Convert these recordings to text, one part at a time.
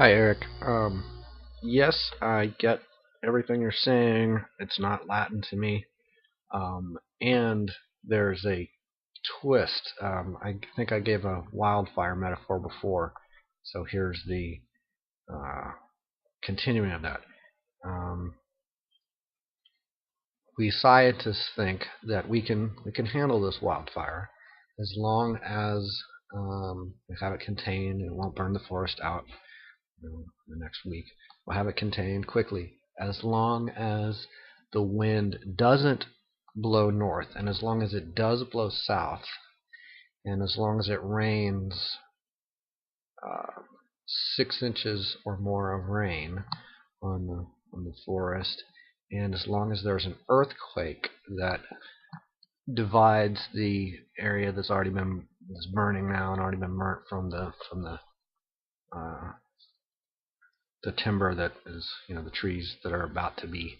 Hi, Eric. Yes, I get everything you're saying. It's not Latin to me. And there's a twist. I think I gave a wildfire metaphor before, so here's the uh, continuing of that. Um, we scientists think that we can handle this wildfire as long as we have it contained and it won't burn the forest out the next week. We'll have it contained quickly as long as the wind doesn't blow north, and as long as it does blow south, and as long as it rains uh, 6 inches or more of rain on the forest, and as long as there's an earthquake that divides the area that's burning now and already been burnt uh, the timber that is, the trees that are about to be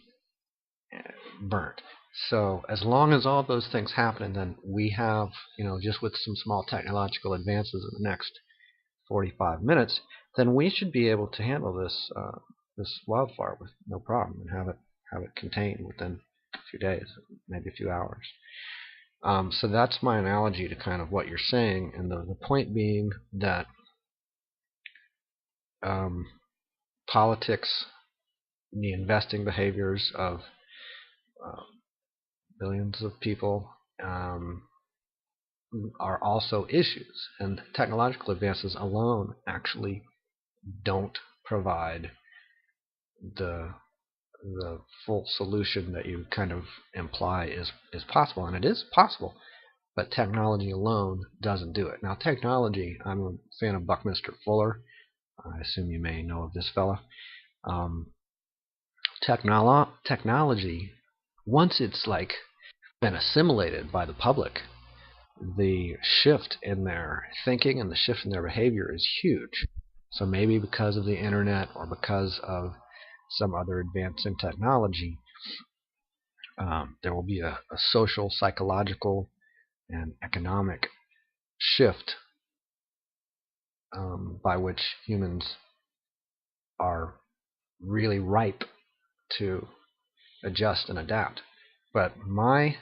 burnt. So as long as all those things happen, then we have, just with some small technological advances in the next 45 minutes, then we should be able to handle this wildfire with no problem and have it contained within a few days, maybe a few hours. So that's my analogy to kind of what you're saying, and the point being that politics, the investing behaviors of uh, billions of people are also issues, and technological advances alone actually don't provide the the full solution that you kind of imply is possible, and it is possible, but technology alone doesn't do it. Now, technology, I'm a fan of Buckminster Fuller. I assume you may know of this fella. Um, Technology, once it's like been assimilated by the public, the shift in their thinking and the shift in their behavior is huge. So maybe because of the internet or because of some other advance in technology, there will be a social, psychological, and economic shift by which humans are really ripe to adjust and adapt. But my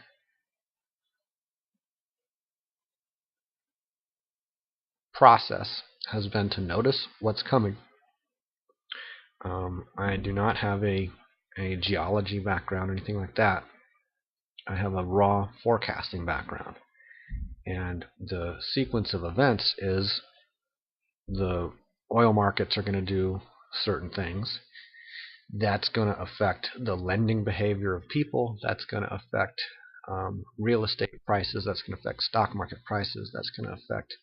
process has been to notice what's coming. I do not have a geology background or anything like that. I have a raw forecasting background. And the sequence of events is the oil markets are going to do certain things. That's going to affect the lending behavior of people. That's going to affect real estate prices. That's going to affect stock market prices. That's going to affect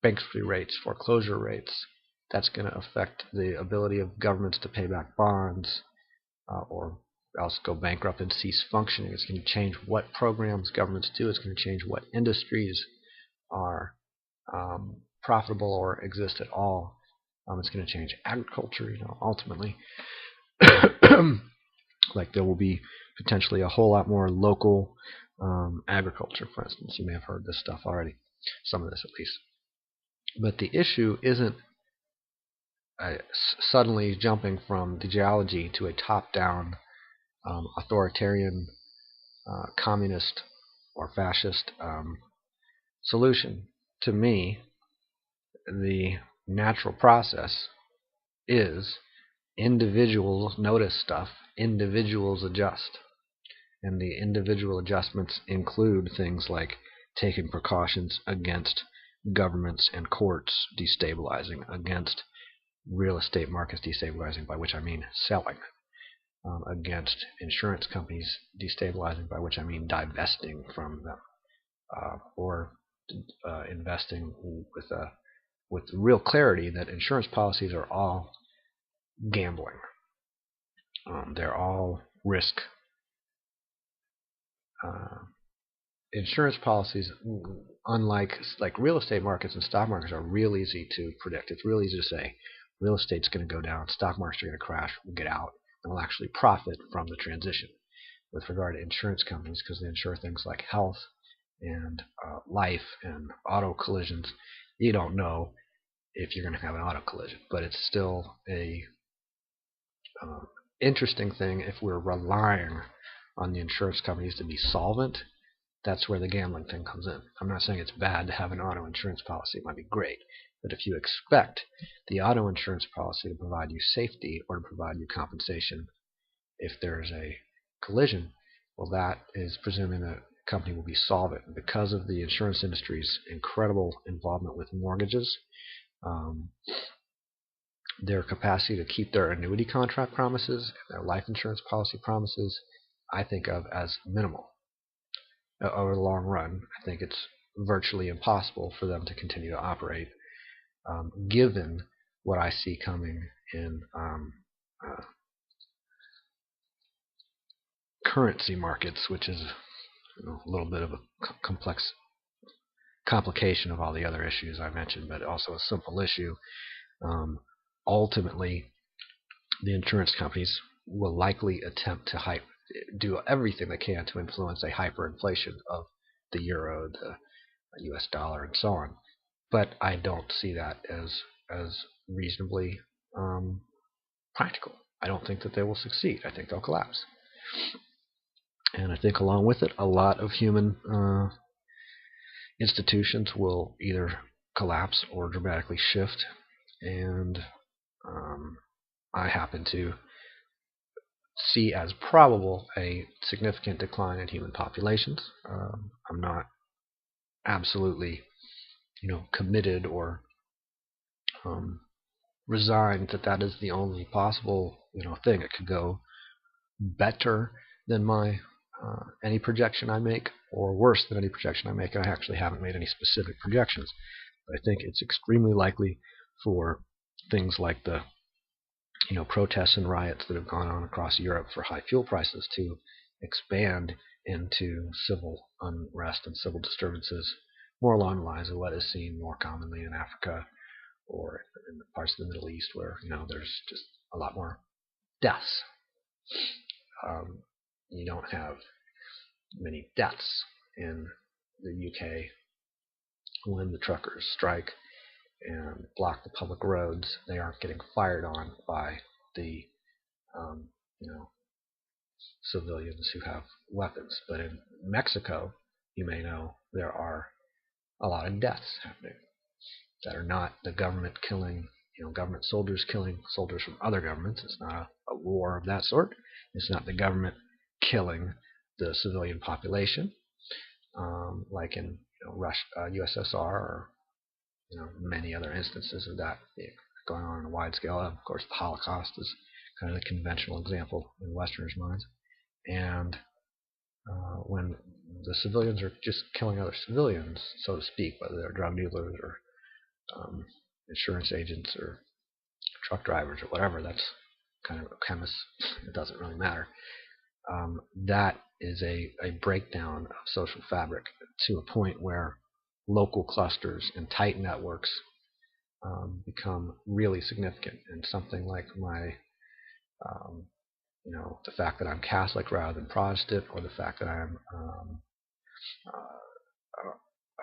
bankruptcy rates, foreclosure rates. That's going to affect the ability of governments to pay back bonds or else go bankrupt and cease functioning. It's going to change what programs governments do. It's going to change what industries are profitable or exist at all. It's going to change agriculture, ultimately. Like there will be potentially a whole lot more local agriculture, for instance. You may have heard this stuff already, some of this at least. But the issue isn't suddenly jumping from the geology to a top-down authoritarian communist or fascist solution. To me, the natural process is individuals notice stuff, individuals adjust. And the individual adjustments include things like taking precautions against governments and courts destabilizing, against real estate markets destabilizing, by which I mean selling, against insurance companies destabilizing, by which I mean divesting from them, or investing with real clarity that insurance policies are all gambling. They're all risk. Insurance policies, unlike real estate markets and stock markets, are real easy to predict. It's real easy to say real estate's going to go down, stock markets are going to crash, we'll get out, and we'll actually profit from the transition. With regard to insurance companies, because they insure things like health and life and auto collisions, you don't know if you're going to have an auto collision. But it's still a interesting thing if we're relying on the insurance companies to be solvent. That's where the gambling thing comes in. I'm not saying it's bad to have an auto insurance policy. It might be great. But if you expect the auto insurance policy to provide you safety or to provide you compensation if there's a collision, well, that is presuming that a company will be solvent. And because of the insurance industry's incredible involvement with mortgages, their capacity to keep their annuity contract promises and their life insurance policy promises, I think of as minimal. Over the long run, I think it's virtually impossible for them to continue to operate, given what I see coming in currency markets, which is a little bit of a complex complication of all the other issues I mentioned, but also a simple issue. Ultimately, the insurance companies will likely attempt to do everything they can to influence a hyperinflation of the euro, the US dollar, and so on. But I don't see that as reasonably practical. I don't think that they will succeed. I think they'll collapse. And I think along with it, a lot of human institutions will either collapse or dramatically shift. And I happen to see as probable a significant decline in human populations. I'm not absolutely, committed or resigned that is the only possible, thing. It could go better than my any projection I make, or worse than any projection I make. I actually haven't made any specific projections, but I think it's extremely likely for things like the protests and riots that have gone on across Europe for high fuel prices to expand into civil unrest and civil disturbances, more along the lines of what is seen more commonly in Africa or in the parts of the Middle East where there's just a lot more deaths. You don't have many deaths in the UK when the truckers strike and block the public roads. They aren't getting fired on by the civilians who have weapons. But in Mexico, you may know, there are a lot of deaths happening that are not the government killing, government soldiers killing soldiers from other governments. It's not a war of that sort. It's not the government killing the civilian population, like in Russia, USSR, or many other instances of that going on a wide scale. Of course, the Holocaust is kind of the conventional example in Westerners' minds. And when the civilians are just killing other civilians, so to speak, whether they're drug dealers or insurance agents or truck drivers or whatever, that's kind of chemists, it doesn't really matter. That is a breakdown of social fabric to a point where local clusters and tight networks become really significant. And something like my, the fact that I'm Catholic rather than Protestant, or the fact that I'm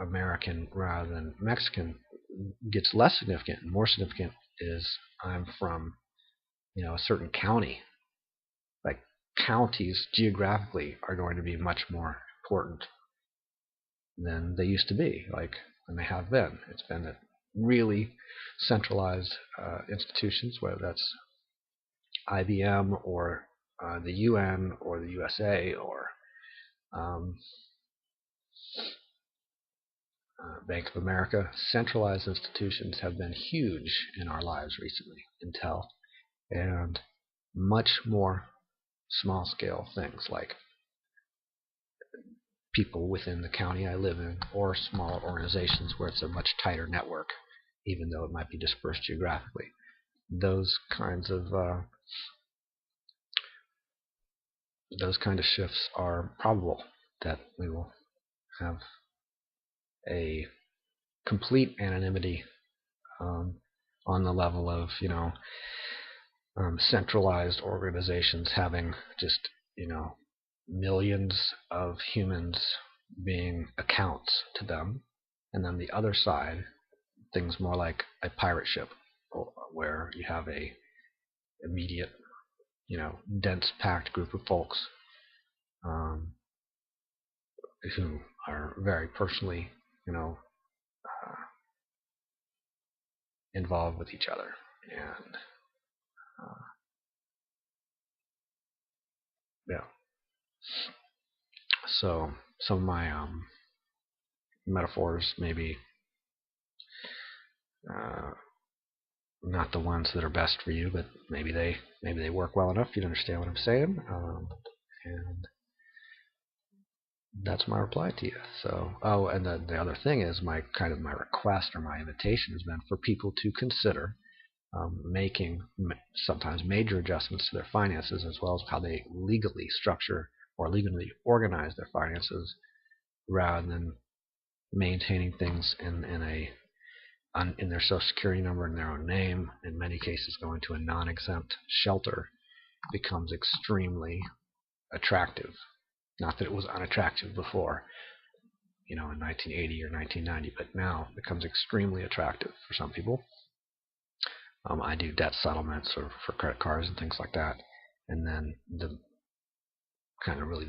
American rather than Mexican, gets less significant. And more significant is I'm from, a certain county. Like, counties geographically are going to be much more important than they used to be, than they have been. It's been that really centralized institutions, whether that's IBM or the UN or the USA or Bank of America. Centralized institutions have been huge in our lives recently. Intel, and much more small-scale things like people within the county I live in, or smaller organizations where it's a much tighter network, even though it might be dispersed geographically. Those kinds of shifts are probable, that we will have a complete anonymity on the level of centralized organizations having just millions of humans being accounts to them, and then the other side things more like a pirate ship, where you have a immediate, dense packed group of folks who are very personally, involved with each other. And yeah, so some of my metaphors maybe not the ones that are best for you, but maybe they work well enough. You'd understand what I'm saying, and that's my reply to you. So, and the other thing is my request or my invitation has been for people to consider making sometimes major adjustments to their finances, as well as how they legally structure or legally organize their finances, rather than maintaining things in their social security number in their own name. In many cases, going to a non-exempt shelter becomes extremely attractive. Not that it was unattractive before, in 1980 or 1990, but now it becomes extremely attractive for some people. I do debt settlements or for credit cards and things like that. And then the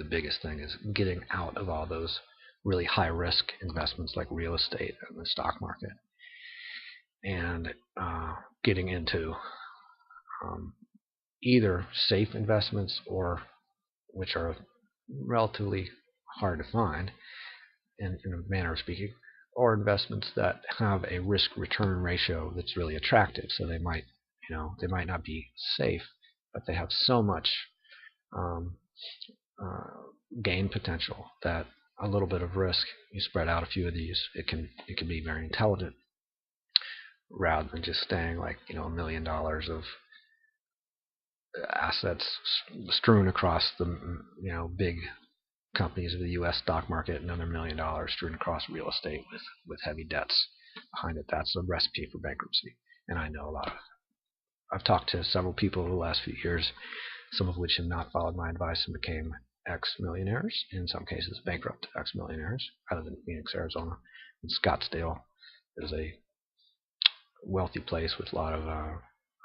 biggest thing is getting out of all those really high risk investments like real estate and the stock market, and getting into either safe investments, or which are relatively hard to find in a manner of speaking, or investments that have a risk-return ratio that's really attractive. So they might not be safe, but they have so much gain potential that a little bit of risk, you spread out a few of these, it can be very intelligent, rather than just staying like $1 million of assets strewn across the big companies of the U.S. stock market, and another $1 million strewn across real estate with heavy debts behind it. That's a recipe for bankruptcy. And I know I've talked to several people over the last few years, some of which have not followed my advice and became ex-millionaires, in some cases bankrupt ex-millionaires. I live in Phoenix, Arizona, and Scottsdale is a wealthy place with a lot of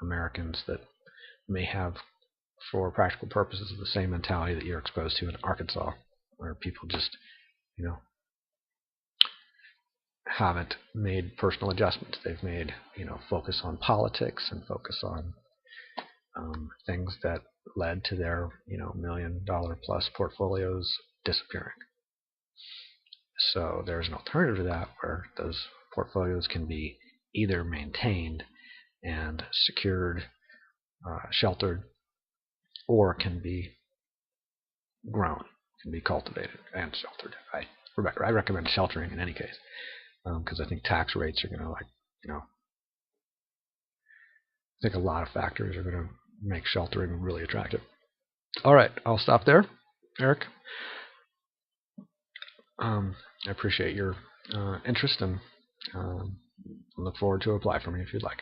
Americans that may have, for practical purposes, the same mentality that you're exposed to in Arkansas, where people just, haven't made personal adjustments. They've made, focus on politics and focus on things that led to their, $1 million plus portfolios disappearing. So there's an alternative to that, where those portfolios can be either maintained and secured, sheltered, or can be grown, can be cultivated and sheltered. I recommend sheltering in any case, because I think tax rates are going to, I think a lot of factors are going to make sheltering really attractive. All right, I'll stop there, Eric. I appreciate your interest, and look forward to a reply from you if you'd like.